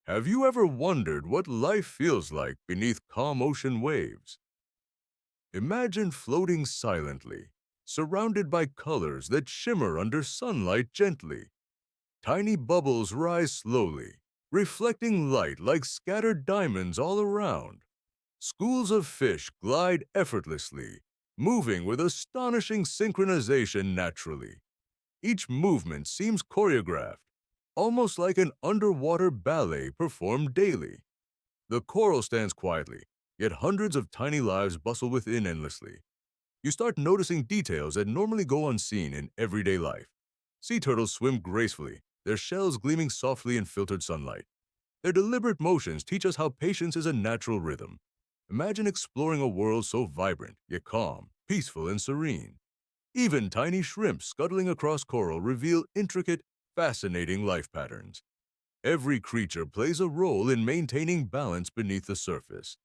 Have you ever wondered what life feels like beneath calm ocean waves? Imagine floating silently, surrounded by colors that shimmer under sunlight gently. Tiny bubbles rise slowly, reflecting light like scattered diamonds all around. Schools of fish glide effortlessly, moving with astonishing synchronization naturally. Each movement seems choreographed, almost like an underwater ballet performed daily. The coral stands quietly, yet hundreds of tiny lives bustle within endlessly. You start noticing details that normally go unseen in everyday life. Sea turtles swim gracefully, their shells gleaming softly in filtered sunlight. Their deliberate motions teach us how patience is a natural rhythm. Imagine exploring a world so vibrant, yet calm, peaceful, and serene. Even tiny shrimps scuttling across coral reveal intricate, fascinating life patterns. Every creature plays a role in maintaining balance beneath the surface.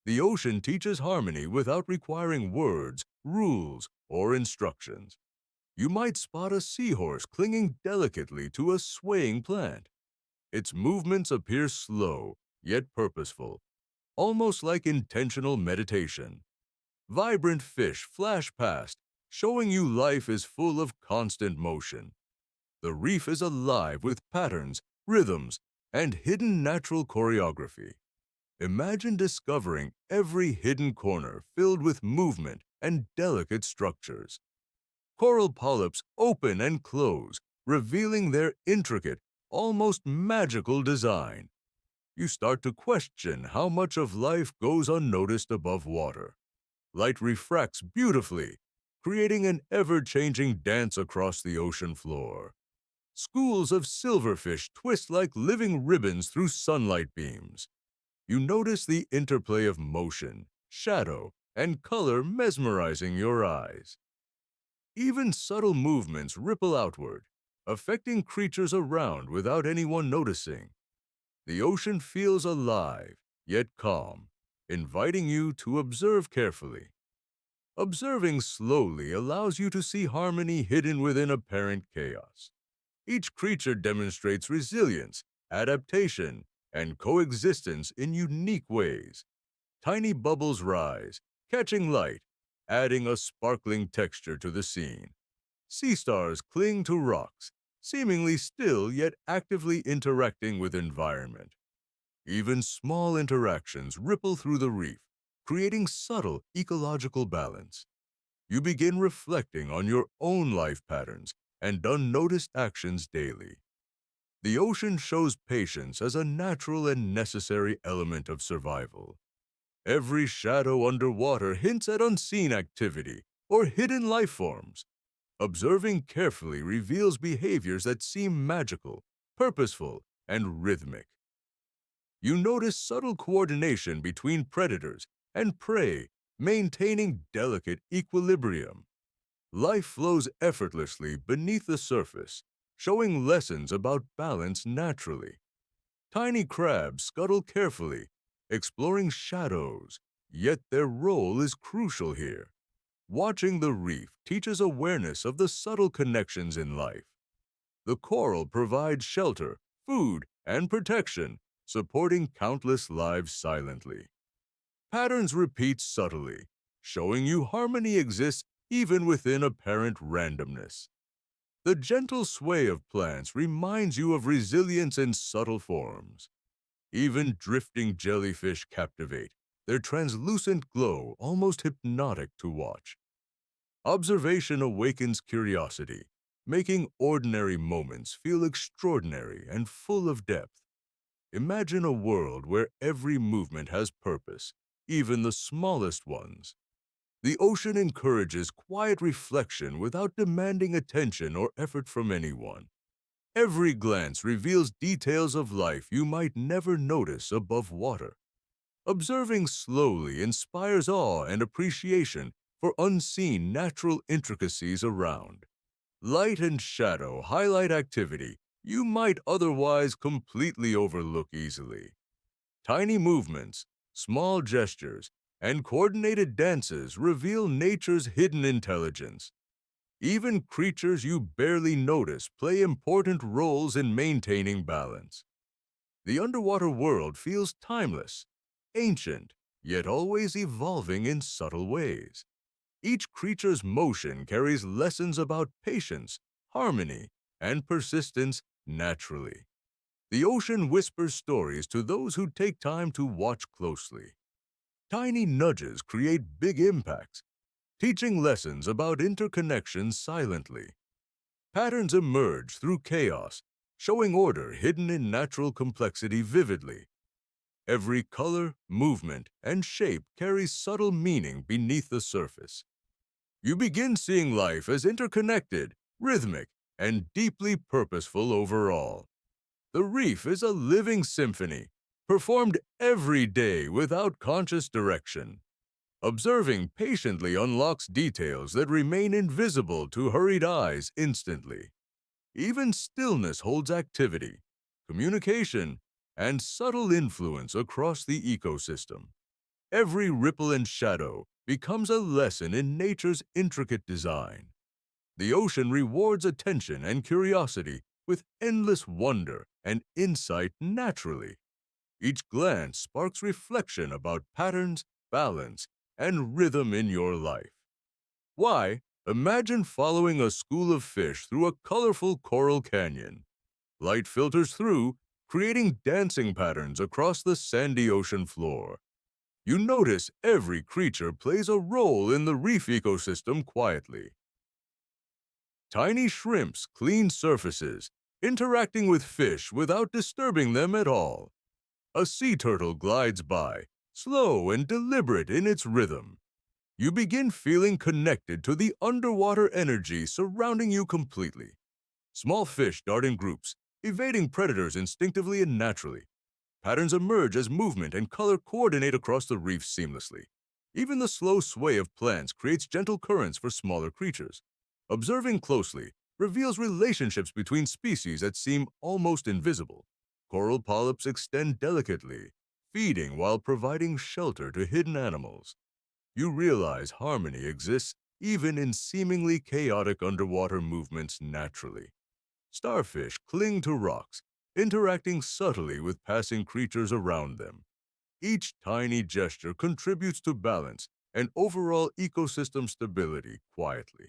The ocean teaches harmony without requiring words, rules, or instructions. You might spot a seahorse clinging delicately to a swaying plant. Its movements appear slow, yet purposeful, almost like intentional meditation. Vibrant fish flash past, showing you life is full of constant motion. The reef is alive with patterns, rhythms, and hidden natural choreography. Imagine discovering every hidden corner filled with movement and delicate structures. Coral polyps open and close, revealing their intricate, almost magical design. You start to question how much of life goes unnoticed above water. Light refracts beautifully, creating an ever-changing dance across the ocean floor. Schools of silverfish twist like living ribbons through sunlight beams. You notice the interplay of motion, shadow, and color mesmerizing your eyes. Even subtle movements ripple outward, affecting creatures around without anyone noticing. The ocean feels alive, yet calm, inviting you to observe carefully. Observing slowly allows you to see harmony hidden within apparent chaos. Each creature demonstrates resilience, adaptation, and coexistence in unique ways. Tiny bubbles rise, catching light, adding a sparkling texture to the scene. Sea stars cling to rocks, seemingly still yet actively interacting with environment. Even small interactions ripple through the reef, creating subtle ecological balance. You begin reflecting on your own life patterns and unnoticed actions daily. The ocean shows patience as a natural and necessary element of survival. Every shadow underwater hints at unseen activity or hidden life forms. Observing carefully reveals behaviors that seem magical, purposeful, and rhythmic. You notice subtle coordination between predators and prey, maintaining delicate equilibrium. Life flows effortlessly beneath the surface, showing lessons about balance naturally. Tiny crabs scuttle carefully, exploring shadows, yet their role is crucial here. Watching the reef teaches awareness of the subtle connections in life. The coral provides shelter, food, and protection, supporting countless lives silently. Patterns repeat subtly, showing you harmony exists even within apparent randomness. The gentle sway of plants reminds you of resilience in subtle forms. Even drifting jellyfish captivate, their translucent glow almost hypnotic to watch. Observation awakens curiosity, making ordinary moments feel extraordinary and full of depth. Imagine a world where every movement has purpose, even the smallest ones. The ocean encourages quiet reflection without demanding attention or effort from anyone. Every glance reveals details of life you might never notice above water. Observing slowly inspires awe and appreciation for unseen natural intricacies around. Light and shadow highlight activity you might otherwise completely overlook easily. Tiny movements, small gestures, and coordinated dances reveal nature's hidden intelligence. Even creatures you barely notice play important roles in maintaining balance. The underwater world feels timeless, ancient, yet always evolving in subtle ways. Each creature's motion carries lessons about patience, harmony, and persistence naturally. The ocean whispers stories to those who take time to watch closely. Tiny nudges create big impacts, teaching lessons about interconnection silently. Patterns emerge through chaos, showing order hidden in natural complexity vividly. Every color, movement, and shape carries subtle meaning beneath the surface. You begin seeing life as interconnected, rhythmic, and deeply purposeful overall. The reef is a living symphony, performed every day without conscious direction. Observing patiently unlocks details that remain invisible to hurried eyes instantly. Even stillness holds activity, communication, and subtle influence across the ecosystem. Every ripple and shadow becomes a lesson in nature's intricate design. The ocean rewards attention and curiosity with endless wonder and insight naturally. Each glance sparks reflection about patterns, balance, and rhythm in your life. Why? Imagine following a school of fish through a colorful coral canyon. Light filters through, creating dancing patterns across the sandy ocean floor. You notice every creature plays a role in the reef ecosystem quietly. Tiny shrimps clean surfaces, interacting with fish without disturbing them at all. A sea turtle glides by, slow and deliberate in its rhythm. You begin feeling connected to the underwater energy surrounding you completely. Small fish dart in groups, evading predators instinctively and naturally. Patterns emerge as movement and color coordinate across the reef seamlessly. Even the slow sway of plants creates gentle currents for smaller creatures. Observing closely reveals relationships between species that seem almost invisible. Coral polyps extend delicately, feeding while providing shelter to hidden animals. You realize harmony exists even in seemingly chaotic underwater movements naturally. Starfish cling to rocks, interacting subtly with passing creatures around them. Each tiny gesture contributes to balance and overall ecosystem stability quietly.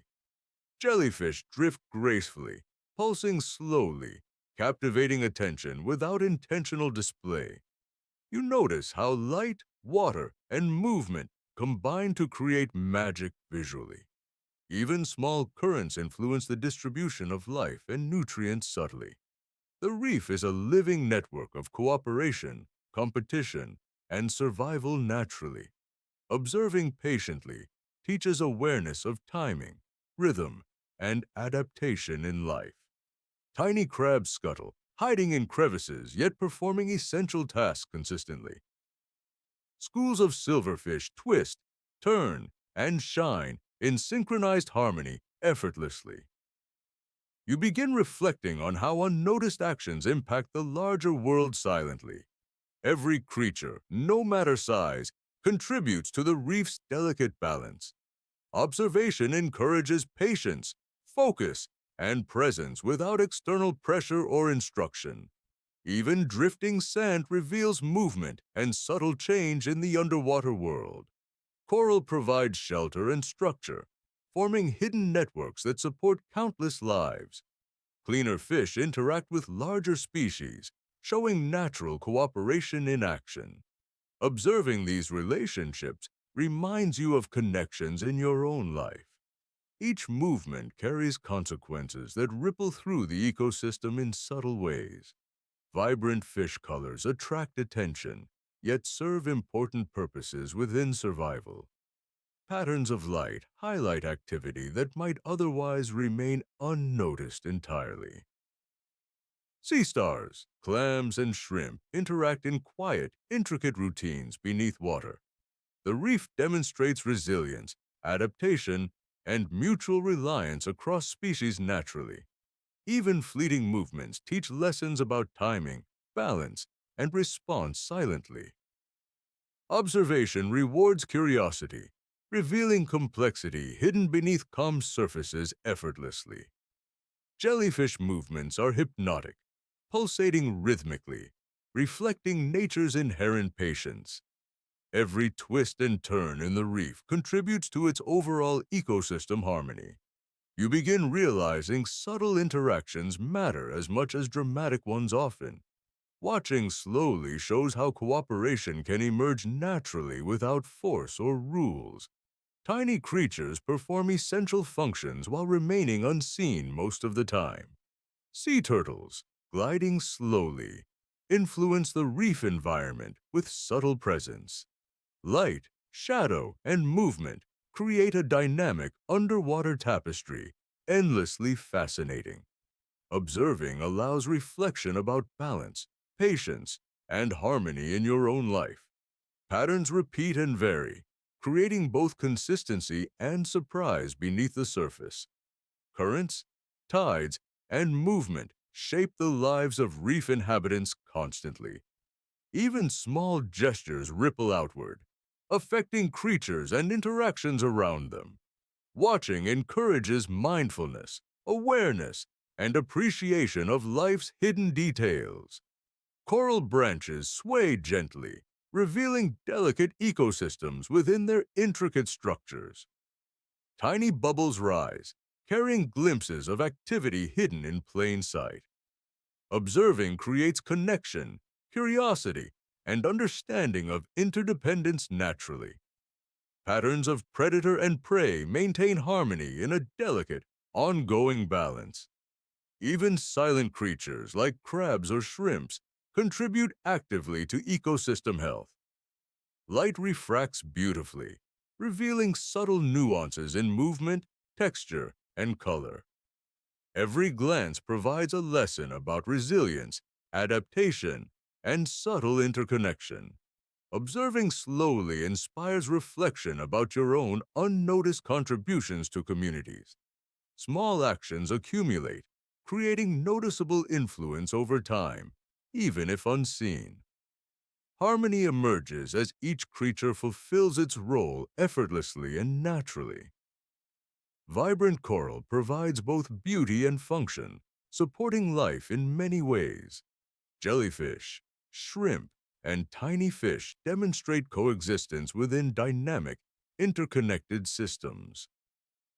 Jellyfish drift gracefully, pulsing slowly, captivating attention without intentional display. You notice how light, water, and movement combine to create magic visually. Even small currents influence the distribution of life and nutrients subtly. The reef is a living network of cooperation, competition, and survival naturally. Observing patiently teaches awareness of timing, rhythm, and adaptation in life. Tiny crabs scuttle, hiding in crevices yet performing essential tasks consistently. Schools of silverfish twist, turn, and shine in synchronized harmony effortlessly. You begin reflecting on how unnoticed actions impact the larger world silently. Every creature, no matter size, contributes to the reef's delicate balance. Observation encourages patience, focus, and presence without external pressure or instruction. Even drifting sand reveals movement and subtle change in the underwater world. Coral provides shelter and structure, forming hidden networks that support countless lives. Cleaner fish interact with larger species, showing natural cooperation in action. Observing these relationships reminds you of connections in your own life. Each movement carries consequences that ripple through the ecosystem in subtle ways. Vibrant fish colors attract attention, yet serve important purposes within survival. Patterns of light highlight activity that might otherwise remain unnoticed entirely. Sea stars, clams, and shrimp interact in quiet, intricate routines beneath water. The reef demonstrates resilience, adaptation, and mutual reliance across species naturally. Even fleeting movements teach lessons about timing, balance, and response silently. Observation rewards curiosity, revealing complexity hidden beneath calm surfaces effortlessly. Jellyfish movements are hypnotic, pulsating rhythmically. reflecting nature's inherent patience. Every twist and turn in the reef contributes to its overall ecosystem harmony. You begin realizing subtle interactions matter as much as dramatic ones often. Watching slowly shows how cooperation can emerge naturally without force or rules. Tiny creatures perform essential functions while remaining unseen most of the time. Sea turtles, gliding slowly, influence the reef environment with subtle presence. Light, shadow, and movement create a dynamic underwater tapestry, endlessly fascinating. Observing allows reflection about balance, patience, and harmony in your own life. Patterns repeat and vary, creating both consistency and surprise beneath the surface. Currents, tides, and movement shape the lives of reef inhabitants constantly. Even small gestures ripple outward, affecting creatures and interactions around them. Watching encourages mindfulness, awareness, and appreciation of life's hidden details. Coral branches sway gently, revealing delicate ecosystems within their intricate structures. Tiny bubbles rise, carrying glimpses of activity hidden in plain sight. Observing creates connection, curiosity, and understanding of interdependence naturally. Patterns of predator and prey maintain harmony in a delicate, ongoing balance. Even silent creatures like crabs or shrimps contribute actively to ecosystem health. Light refracts beautifully, revealing subtle nuances in movement, texture, and color. Every glance provides a lesson about resilience, adaptation, and subtle interconnection. Observing slowly inspires reflection about your own unnoticed contributions to communities. Small actions accumulate, creating noticeable influence over time, even if unseen. Harmony emerges as each creature fulfills its role effortlessly and naturally. Vibrant coral provides both beauty and function, supporting life in many ways. Jellyfish, shrimp, and tiny fish demonstrate coexistence within dynamic, interconnected systems.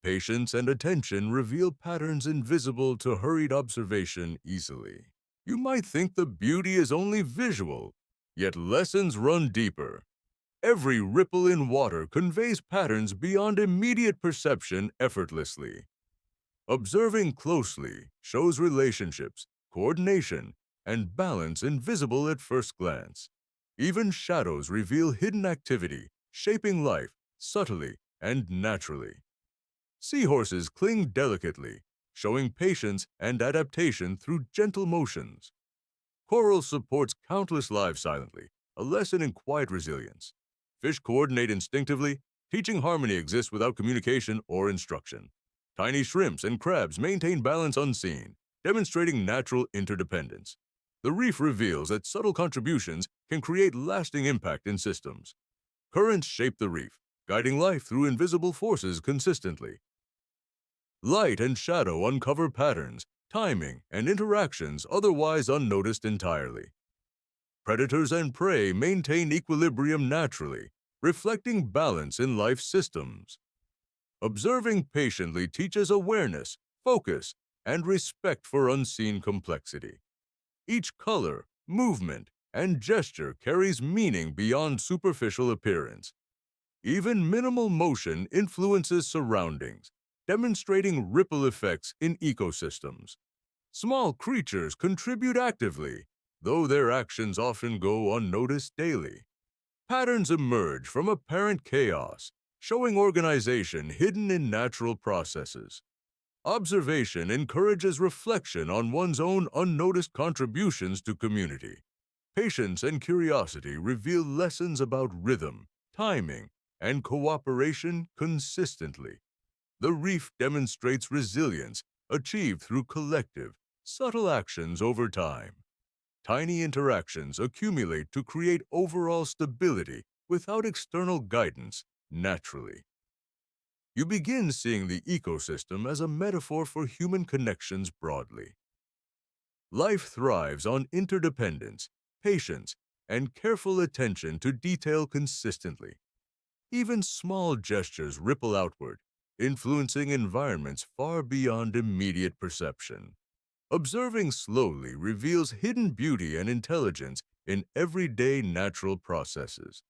Patience and attention reveal patterns invisible to hurried observation easily. You might think the beauty is only visual, yet lessons run deeper. Every ripple in water conveys patterns beyond immediate perception effortlessly. Observing closely shows relationships, coordination, and balance invisible at first glance. Even shadows reveal hidden activity, shaping life subtly and naturally. Seahorses cling delicately, showing patience and adaptation through gentle motions. Coral supports countless lives silently, a lesson in quiet resilience. Fish coordinate instinctively, teaching harmony exists without communication or instruction. Tiny shrimps and crabs maintain balance unseen, demonstrating natural interdependence. The reef reveals that subtle contributions can create lasting impact in systems. Currents shape the reef, guiding life through invisible forces consistently. Light and shadow uncover patterns, timing, and interactions otherwise unnoticed entirely. Predators and prey maintain equilibrium naturally, reflecting balance in life systems. Observing patiently teaches awareness, focus, and respect for unseen complexity. Each color, movement, and gesture carries meaning beyond superficial appearance. Even minimal motion influences surroundings, demonstrating ripple effects in ecosystems. Small creatures contribute actively, though their actions often go unnoticed daily. Patterns emerge from apparent chaos, showing organization hidden in natural processes. Observation encourages reflection on one's own unnoticed contributions to community. Patience and curiosity reveal lessons about rhythm, timing, and cooperation consistently. The reef demonstrates resilience achieved through collective, subtle actions over time. Tiny interactions accumulate to create overall stability without external guidance naturally. You begin seeing the ecosystem as a metaphor for human connections broadly. Life thrives on interdependence, patience, and careful attention to detail consistently. Even small gestures ripple outward, influencing environments far beyond immediate perception. Observing slowly reveals hidden beauty and intelligence in everyday natural processes.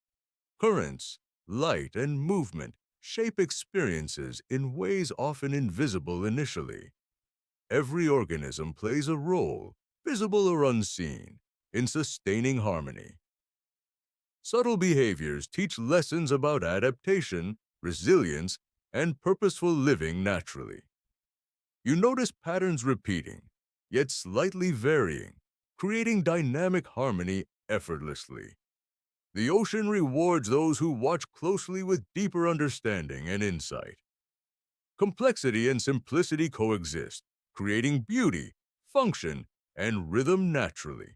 Currents, light, and movement shape experiences in ways often invisible initially. Every organism plays a role, visible or unseen, in sustaining harmony. Subtle behaviors teach lessons about adaptation, resilience, and purposeful living naturally. You notice patterns repeating, yet slightly varying, creating dynamic harmony effortlessly. The ocean rewards those who watch closely with deeper understanding and insight. Complexity and simplicity coexist, creating beauty, function, and rhythm naturally.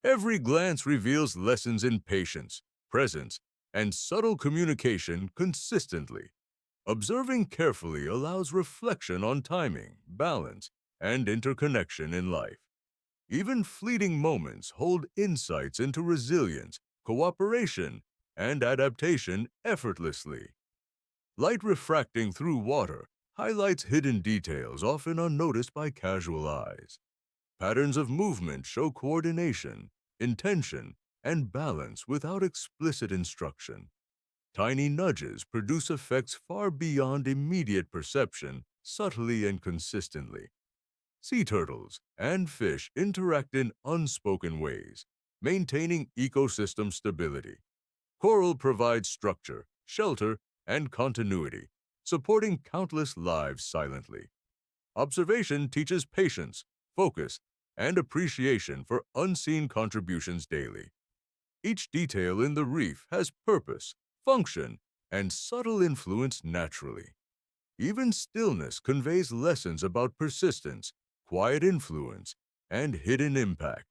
Every glance reveals lessons in patience, presence, and subtle communication consistently. Observing carefully allows reflection on timing, balance, and interconnection in life. Even fleeting moments hold insights into resilience, cooperation, and adaptation effortlessly. Light refracting through water highlights hidden details often unnoticed by casual eyes. Patterns of movement show coordination, intention, and balance without explicit instruction. Tiny nudges produce effects far beyond immediate perception, subtly and consistently. Sea turtles and fish interact in unspoken ways, maintaining ecosystem stability. Coral provides structure, shelter, and continuity, supporting countless lives silently. Observation teaches patience, focus, and appreciation for unseen contributions daily. Each detail in the reef has purpose, function, and subtle influence naturally. Even stillness conveys lessons about persistence, quiet influence, and hidden impact.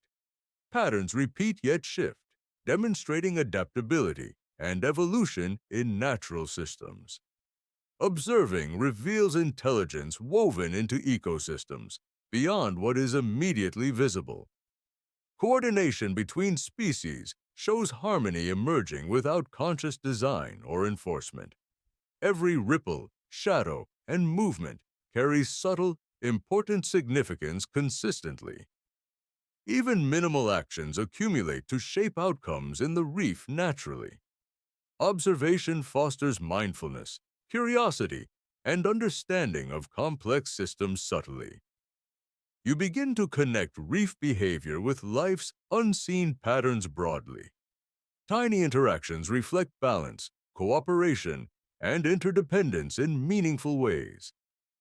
Patterns repeat yet shift, demonstrating adaptability and evolution in natural systems. Observing reveals intelligence woven into ecosystems beyond what is immediately visible. Coordination between species shows harmony emerging without conscious design or enforcement. Every ripple, shadow, and movement carries subtle, important significance consistently. Even minimal actions accumulate to shape outcomes in the reef naturally. Observation fosters mindfulness, curiosity, and understanding of complex systems subtly. You begin to connect reef behavior with life's unseen patterns broadly. Tiny interactions reflect balance, cooperation, and interdependence in meaningful ways.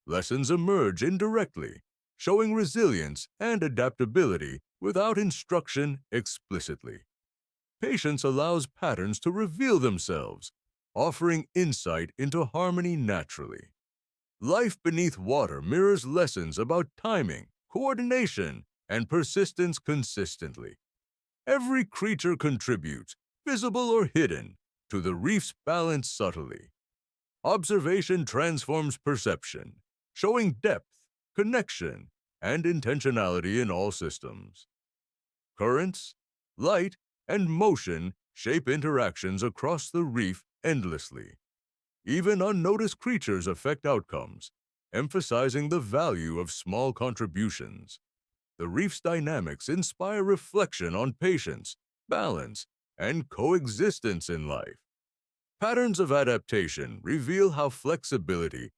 Lessons emerge indirectly, showing resilience and adaptability without instruction explicitly. Patience allows patterns to reveal themselves, offering insight into harmony naturally. Life beneath water mirrors lessons about timing, coordination, and persistence consistently. Every creature contributes, visible or hidden, to the reef's balance subtly. Observation transforms perception, showing depth, connection, and intentionality in all systems. Currents, light, and motion shape interactions across the reef endlessly. Even unnoticed creatures affect outcomes, emphasizing the value of small contributions. The reef's dynamics inspire reflection on patience, balance, and coexistence in life. Patterns of adaptation reveal how flexibility,